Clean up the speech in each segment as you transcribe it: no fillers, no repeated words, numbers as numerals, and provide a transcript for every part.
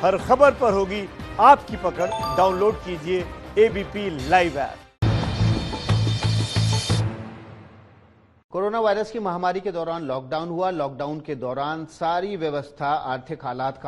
हर खबर पर होगी आपकी पकड़। डाउनलोड कीजिए ABP live app. Corona virus की महामारी के दौरान लॉकडाउन हुआ। लॉकडाउन के दौरान सारी व्यवस्था, आर्थिक हालात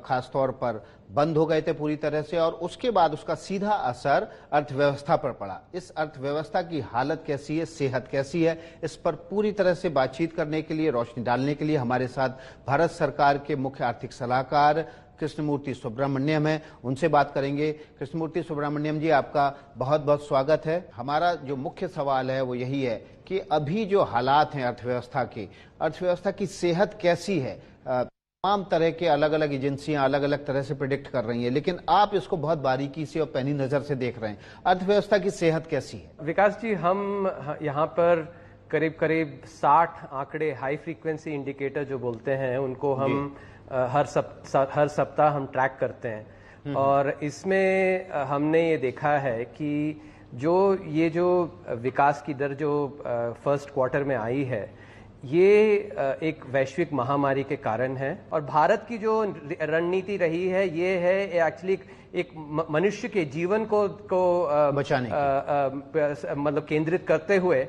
खासतौर पर बंद हो गए थे पूरी तरह से, और उसके बाद उसका सीधा असर अर्थव्यवस्था पर पड़ा। इस अर्थव्यवस्था की हालत कैसी है, सेहत कैसी है, इस पर पूरी तरह से बातचीत करने के लिए, रोशनी डालने के लिए हमारे साथ भारत सरकार के मुख्य आर्थिक सलाहकार कृष्णमूर्ति सुब्रमण्यम है। उनसे बात करेंगे। कृष्णमूर्ति सुब्रमण्यम जी, आपका बहुत बहुत स्वागत है। हमारा जो मुख्य सवाल है वो यही है कि अभी जो हालात हैं अर्थव्यवस्था की सेहत कैसी है। तमाम तरह के अलग अलग एजेंसियां अलग अलग तरह से प्रिडिक्ट कर रही हैं, लेकिन आप इसको बहुत बारीकी से और पैनी नजर से देख रहे हैं। अर्थव्यवस्था की सेहत कैसी है? विकास जी, हम यहाँ पर करीब करीब 60 आंकड़े, हाई फ्रीक्वेंसी इंडिकेटर जो बोलते हैं, उनको हम हर सप्ताह हम ट्रैक करते हैं। और इसमें हमने ये देखा है कि ये जो विकास की दर जो फर्स्ट क्वार्टर में आई है, ये एक वैश्विक महामारी के कारण है। और भारत की जो रणनीति रही है, ये है एक्चुअली एक मनुष्य के जीवन को बचाने मतलब केंद्रित करते हुए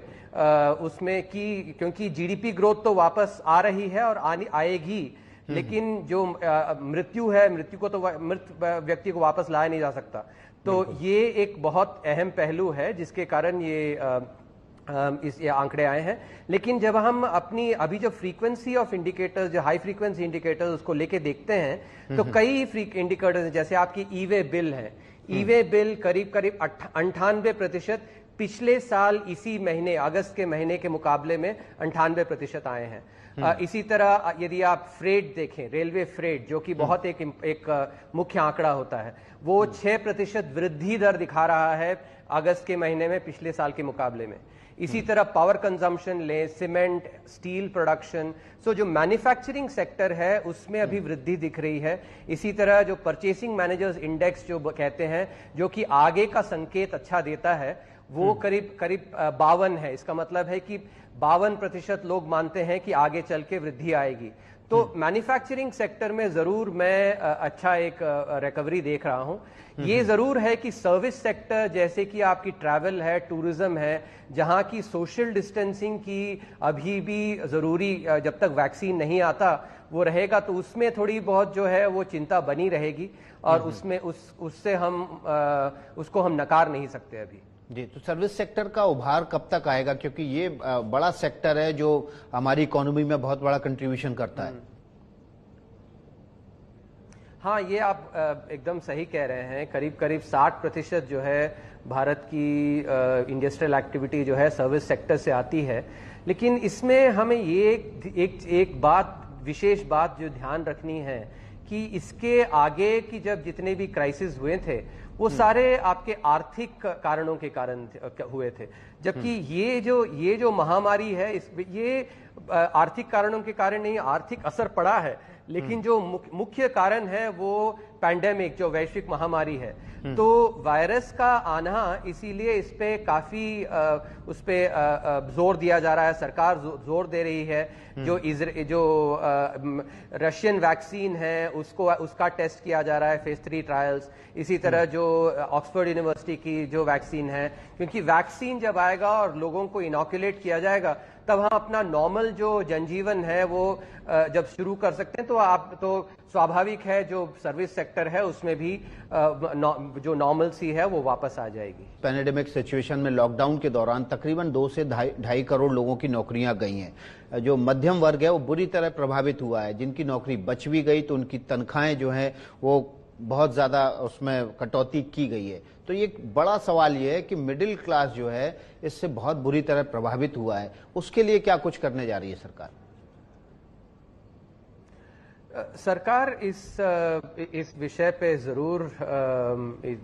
उसमें कि क्योंकि जीडीपी ग्रोथ तो वापस आ रही है और आएगी, लेकिन जो मृत्यु है, मृत्यु को तो मृत व्यक्ति को वापस लाया नहीं जा सकता। तो ये एक बहुत अहम पहलू है जिसके कारण ये आंकड़े आए हैं। लेकिन जब हम अपनी अभी जो फ्रीक्वेंसी ऑफ इंडिकेटर्स, जो हाई फ्रीक्वेंसी इंडिकेटर्स, उसको लेके देखते हैं तो कई इंडिकेटर्स, जैसे आपकी ई वे बिल है, ई वे बिल करीब करीब 98% पिछले साल इसी महीने, अगस्त के महीने के मुकाबले में 98% आए हैं। इसी तरह यदि आप फ्रेट देखें, रेलवे फ्रेट, जो कि बहुत एक मुख्य आंकड़ा होता है, वो 6% वृद्धि दर दिखा रहा है अगस्त के महीने में पिछले साल के मुकाबले में। इसी तरह पावर कंजम्पशन ले, सीमेंट, स्टील प्रोडक्शन, जो मैन्युफैक्चरिंग सेक्टर है उसमें अभी वृद्धि दिख रही है। इसी तरह जो परचेसिंग मैनेजर्स इंडेक्स जो कहते हैं, जो कि आगे का संकेत अच्छा देता है, वो करीब 52 है। इसका मतलब है कि 52% लोग मानते हैं कि आगे चल के वृद्धि आएगी। तो मैन्युफैक्चरिंग सेक्टर में जरूर मैं अच्छा एक रिकवरी देख रहा हूं। ये जरूर है कि सर्विस सेक्टर, जैसे कि आपकी ट्रैवल है, टूरिज्म है, जहां की सोशल डिस्टेंसिंग की अभी भी जरूरी, जब तक वैक्सीन नहीं आता वो रहेगा, तो उसमें थोड़ी बहुत जो है वो चिंता बनी रहेगी। और उसमें उससे हम उसको हम नकार नहीं सकते अभी जी। तो सर्विस सेक्टर का उभार कब तक आएगा, क्योंकि ये बड़ा सेक्टर है जो हमारी इकोनॉमी में बहुत बड़ा कंट्रीब्यूशन करता है? हाँ, ये आप एकदम सही कह रहे हैं। करीब करीब 60% जो है भारत की इंडस्ट्रियल एक्टिविटी जो है सर्विस सेक्टर से आती है। लेकिन इसमें हमें ये एक बात, विशेष बात जो ध्यान रखनी है कि इसके आगे की जब जितने भी क्राइसिस हुए थे, वो सारे आपके आर्थिक कारणों के कारण हुए थे, जबकि ये जो महामारी है, ये आर्थिक कारणों के कारण नहीं, आर्थिक असर पड़ा है, लेकिन जो मुख्य कारण है वो पैंडेमिक, जो वैश्विक महामारी है। तो वायरस का आना, इसीलिए इस पे काफी उस पे जोर दिया जा रहा है, सरकार जोर दे रही है। जो रशियन वैक्सीन है उसका टेस्ट किया जा रहा है, फेज 3 ट्रायल्स। इसी तरह जो ऑक्सफोर्ड यूनिवर्सिटी की जो वैक्सीन है, क्योंकि वैक्सीन जब आएगा और लोगों को इनोकुलेट किया जाएगा, तब हम अपना नॉर्मल जो जनजीवन है वो जब शुरू कर सकते हैं। तो स्वाभाविक है जो सर्विस सेक्टर है उसमें भी जो नॉर्मल सी है वो वापस आ जाएगी। पैंडेमिक सिचुएशन में लॉकडाउन के दौरान तकरीबन 2 से 2.5 करोड़ लोगों की नौकरियां गई हैं। जो मध्यम वर्ग है वो बुरी तरह प्रभावित हुआ है। जिनकी नौकरी बच भी गई तो उनकी तनख्वाहें जो हैं वो बहुत ज्यादा उसमें कटौती की गई है। तो ये बड़ा सवाल ये है कि मिडिल क्लास जो है इससे बहुत बुरी तरह प्रभावित हुआ है। उसके लिए क्या कुछ करने जा रही है सरकार? सरकार इस विषय पे जरूर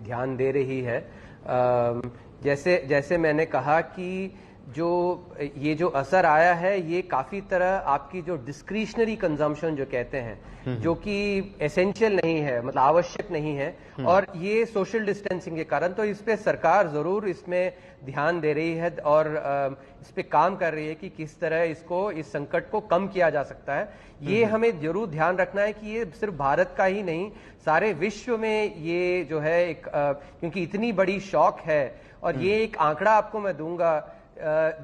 ध्यान दे रही है। जैसे मैंने कहा कि जो ये जो असर आया है ये काफी तरह आपकी जो डिस्क्रिशनरी कंजम्पशन जो कहते हैं, जो कि एसेंशियल नहीं है, मतलब आवश्यक नहीं है, और ये सोशल डिस्टेंसिंग के कारण, तो इस पे सरकार जरूर इसमें ध्यान दे रही है और इस पे काम कर रही है कि किस तरह इस संकट को कम किया जा सकता है। ये हमें जरूर ध्यान रखना है कि ये सिर्फ भारत का ही नहीं, सारे विश्व में ये जो है एक क्योंकि इतनी बड़ी शॉक है, और ये एक आंकड़ा आपको मैं दूंगा,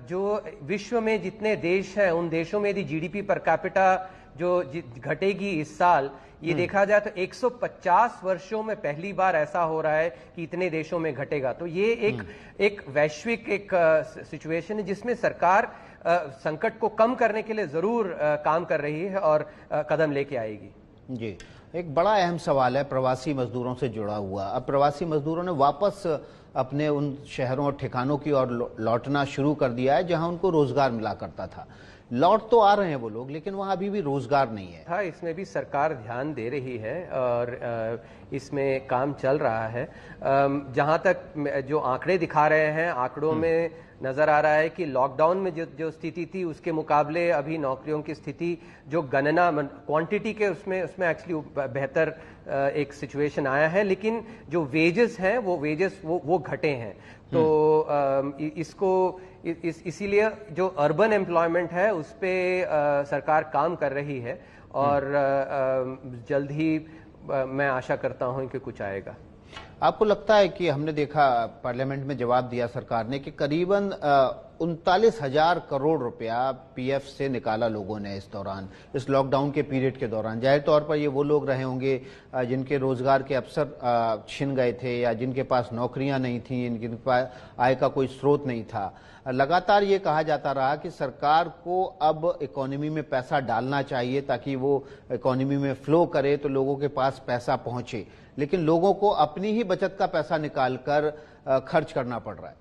जो विश्व में जितने देश हैं उन देशों में यदि जीडीपी पर कैपिटा जो घटेगी इस साल, ये देखा जाए तो 150 वर्षों में पहली बार ऐसा हो रहा है कि इतने देशों में घटेगा। तो ये एक वैश्विक एक सिचुएशन है जिसमें सरकार संकट को कम करने के लिए जरूर काम कर रही है और कदम लेके आएगी। जी, एक बड़ा अहम सवाल है प्रवासी मजदूरों से जुड़ा हुआ। अब प्रवासी मजदूरों ने वापस अपने उन शहरों और ठिकानों की ओर लौटना शुरू कर दिया है जहां उनको रोजगार मिला करता था। लौट तो आ रहे हैं वो लोग, लेकिन वहां अभी भी रोजगार नहीं है। हाँ, इसमें भी सरकार ध्यान दे रही है और इसमें काम चल रहा है। जहां तक जो आंकड़े दिखा रहे हैं, आंकड़ों में नजर आ रहा है कि लॉकडाउन में जो स्थिति थी उसके मुकाबले अभी नौकरियों की स्थिति जो गणना क्वांटिटी के उसमें एक्चुअली बेहतर एक सिचुएशन आया है, लेकिन जो वेजेस हैं वो घटे हैं। तो इसीलिए जो अर्बन एम्प्लॉयमेंट है उस पे सरकार काम कर रही है और जल्द ही मैं आशा करता हूं कि कुछ आएगा। आपको लगता है कि हमने देखा पार्लियामेंट में जवाब दिया सरकार ने कि करीबन 39,000 करोड़ रुपया पीएफ से निकाला लोगों ने इस दौरान, इस लॉकडाउन के पीरियड के दौरान। जाहिर तौर पर ये वो लोग रहे होंगे जिनके रोजगार के अवसर छिन गए थे, या जिनके पास नौकरियां नहीं थी, जिनके पास आय का कोई स्रोत नहीं था। लगातार ये कहा जाता रहा कि सरकार को अब इकोनॉमी में पैसा डालना चाहिए ताकि वो इकोनॉमी में फ्लो करे तो लोगों के पास पैसा पहुंचे, लेकिन लोगों को अपनी ही बचत का पैसा निकालकर खर्च करना पड़ रहा है।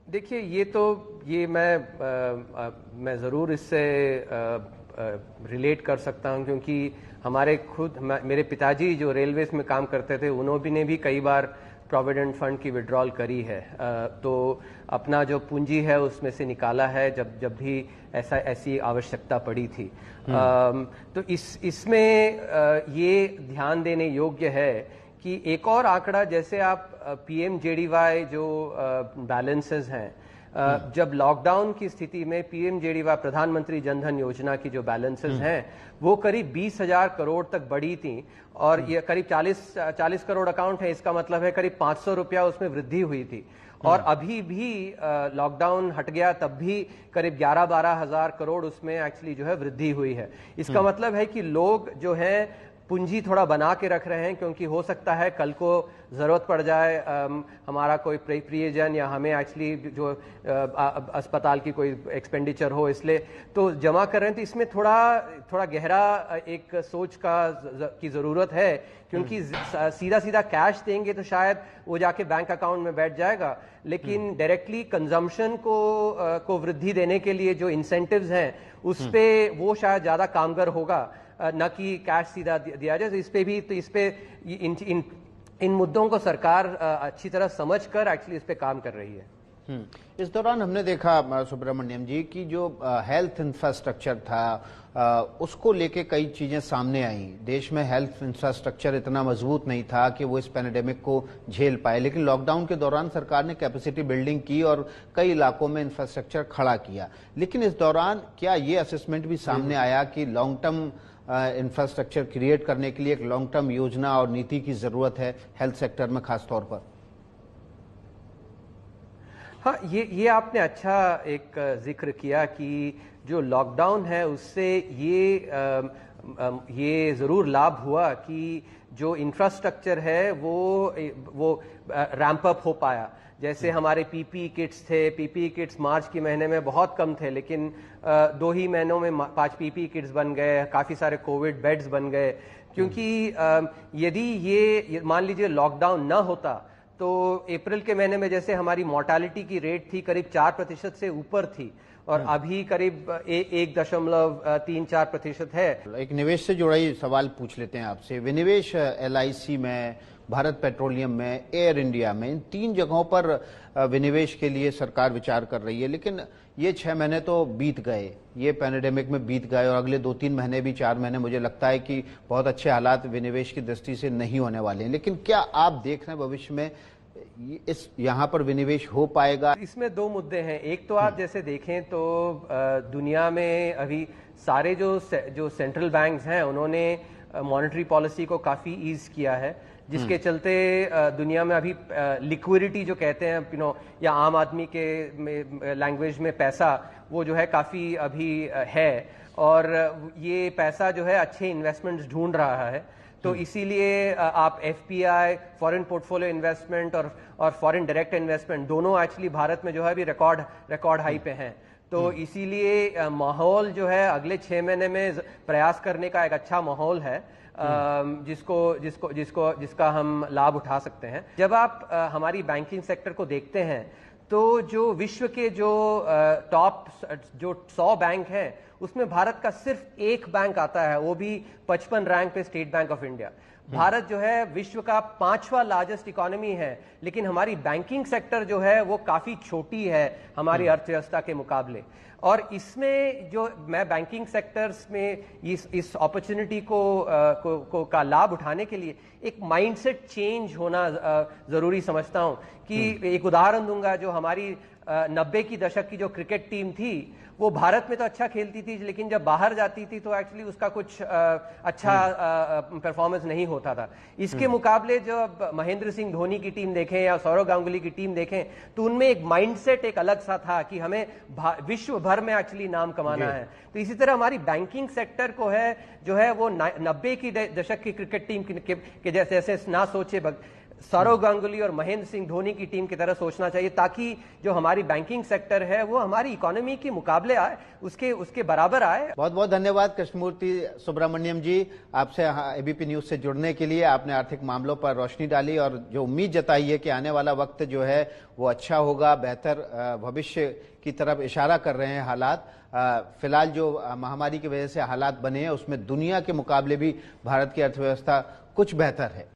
देखिए, ये मैं जरूर इससे रिलेट कर सकता हूं, क्योंकि मेरे पिताजी जो रेलवेज में काम करते थे उन्होंने भी कई बार प्रोविडेंट फंड की विड्रॉल करी है, तो अपना जो पूंजी है उसमें से निकाला है जब भी ऐसी आवश्यकता पड़ी थी। तो इसमें ये ध्यान देने योग्य है कि एक और आंकड़ा, जैसे आप पीएमजेडीवाई जो बैलेंसेस हैं, जब लॉकडाउन की स्थिति में पीएमजेडीवाई प्रधानमंत्री जनधन योजना की जो बैलेंसेस हैं वो करीब 20,000 करोड़ तक बढ़ी थी, और ये करीब 40 करोड़ अकाउंट है, इसका मतलब है करीब 500 रुपया उसमें वृद्धि हुई थी। और अभी भी लॉकडाउन हट गया तब भी करीब 11-12 हजार करोड़ उसमें एक्चुअली जो है वृद्धि हुई है। इसका मतलब है कि लोग जो है पूंजी थोड़ा बना के रख रहे हैं, क्योंकि हो सकता है कल को जरूरत पड़ जाए, हमारा कोई प्रियजन या हमें एक्चुअली जो अस्पताल की कोई एक्सपेंडिचर हो, इसलिए तो जमा कर रहे हैं। तो इसमें थोड़ा गहरा एक सोच की जरूरत है, क्योंकि सीधा कैश देंगे तो शायद वो जाके बैंक अकाउंट में बैठ जाएगा, लेकिन डायरेक्टली कंजम्पशन को वृद्धि देने के लिए जो इंसेंटिव्स हैं उस पे वो शायद ज्यादा कामगर होगा, न कि कैश सीधा दिया जाए। तो इस पे इन मुद्दों को सरकार अच्छी तरह समझकर एक्चुअली इस पे काम कर रही है। इस दौरान हमने देखा सुब्रमण्यम जी की जो हेल्थ इंफ्रास्ट्रक्चर था उसको लेके कई चीजें सामने आई। देश में हेल्थ इंफ्रास्ट्रक्चर इतना मजबूत नहीं था कि वो इस पैंडेमिक को झेल पाए, लेकिन लॉकडाउन के दौरान सरकार ने कैपेसिटी बिल्डिंग की और कई इलाकों में इंफ्रास्ट्रक्चर खड़ा किया। लेकिन इस दौरान क्या ये असेसमेंट भी सामने आया कि लॉन्ग टर्म इंफ्रास्ट्रक्चर क्रिएट करने के लिए एक लॉन्ग टर्म योजना और नीति की जरूरत है हेल्थ सेक्टर में खास तौर पर? हाँ, ये आपने अच्छा एक जिक्र किया कि जो लॉकडाउन है उससे ये जरूर लाभ हुआ कि जो इंफ्रास्ट्रक्चर है वो रैंप अप हो पाया। जैसे हमारे पीपीई किट्स थे, पीपीई किट्स मार्च के महीने में बहुत कम थे, लेकिन 2 ही महीनों में 5 पीपीई किट्स बन गए, काफी सारे कोविड बेड्स बन गए। क्योंकि यदि ये मान लीजिए लॉकडाउन न होता तो अप्रैल के महीने में जैसे हमारी मोर्टालिटी की रेट थी करीब 4% से ऊपर थी, और अभी करीब 1.34% है। एक निवेश से जुड़ा ही सवाल पूछ लेते हैं आपसे। विनिवेश LIC में, भारत पेट्रोलियम में, एयर इंडिया में, इन 3 जगहों पर विनिवेश के लिए सरकार विचार कर रही है, लेकिन ये 6 महीने तो बीत गए, ये पैंडेमिक में बीत गए और अगले 2-3 महीने भी, 4 महीने मुझे लगता है कि बहुत अच्छे हालात विनिवेश की दृष्टि से नहीं होने वाले हैं। लेकिन क्या आप देख रहे हैं भविष्य में इस यहाँ पर विनिवेश हो पाएगा? इसमें 2 मुद्दे हैं। एक तो आप जैसे देखें तो दुनिया में अभी सारे जो सेंट्रल बैंक्स हैं उन्होंने मॉनेटरी पॉलिसी को काफी ईज किया है, जिसके चलते दुनिया में अभी लिक्विडिटी जो कहते हैं या आम आदमी के लैंग्वेज में पैसा, वो जो है काफी अभी है और ये पैसा जो है अच्छे इन्वेस्टमेंट्स ढूंढ रहा है। तो इसीलिए आप FPI, फॉरेन पोर्टफोलियो इन्वेस्टमेंट और फॉरेन डायरेक्ट इन्वेस्टमेंट दोनों एक्चुअली भारत में जो है अभी रिकॉर्ड हाई पे हैं। तो इसीलिए माहौल जो है अगले 6 महीने में प्रयास करने का एक अच्छा माहौल है, जिसका हम लाभ उठा सकते हैं। जब आप हमारी बैंकिंग सेक्टर को देखते हैं तो जो विश्व के जो टॉप 100 बैंक हैं उसमें भारत का सिर्फ एक बैंक आता है, वो भी 55 रैंक पे state bank of India. Bharat जो है विश्व का 5वां लार्जेस्ट इकोनॉमी है, लेकिन हमारी बैंकिंग सेक्टर जो है वो काफी छोटी है हमारी अर्थव्यवस्था के मुकाबले। और इसमें जो मैं बैंकिंग सेक्टर्स में इस अपॉर्चुनिटी का लाभ उठाने के लिए एक माइंडसेट चेंज होना जरूरी समझता हूं। कि एक उदाहरण दूंगा, जो हमारी 90 की दशक की जो क्रिकेट टीम थी वो भारत में तो अच्छा खेलती थी, लेकिन जब बाहर जाती थी तो एक्चुअली उसका कुछ अच्छा परफॉर्मेंस नहीं होता था। इसके मुकाबले जब महेंद्र सिंह धोनी की टीम देखें या सौरव गांगुली की टीम देखें तो उनमें एक माइंडसेट एक अलग सा था कि हमें विश्व भर में एक्चुअली नाम कमाना है। तो इसी तरह हमारी बैंकिंग सेक्टर को है जो है वो 90 की दशक की क्रिकेट टीम के जैसे ना सोचे, सौरव गांगुली और महेंद्र सिंह धोनी की टीम की तरह सोचना चाहिए, ताकि जो हमारी बैंकिंग सेक्टर है वो हमारी इकोनॉमी के मुकाबले आए, उसके बराबर आए। बहुत बहुत धन्यवाद कृष्णमूर्ति सुब्रमण्यम जी, आपसे ABP न्यूज से जुड़ने के लिए। आपने आर्थिक मामलों पर रोशनी डाली और जो उम्मीद जताई है कि आने वाला वक्त जो है वो अच्छा होगा, बेहतर भविष्य की तरफ इशारा कर रहे हैं हालात। फिलहाल जो महामारी की वजह से हालात बने हैं उसमें दुनिया के मुकाबले भी भारत की अर्थव्यवस्था कुछ बेहतर है।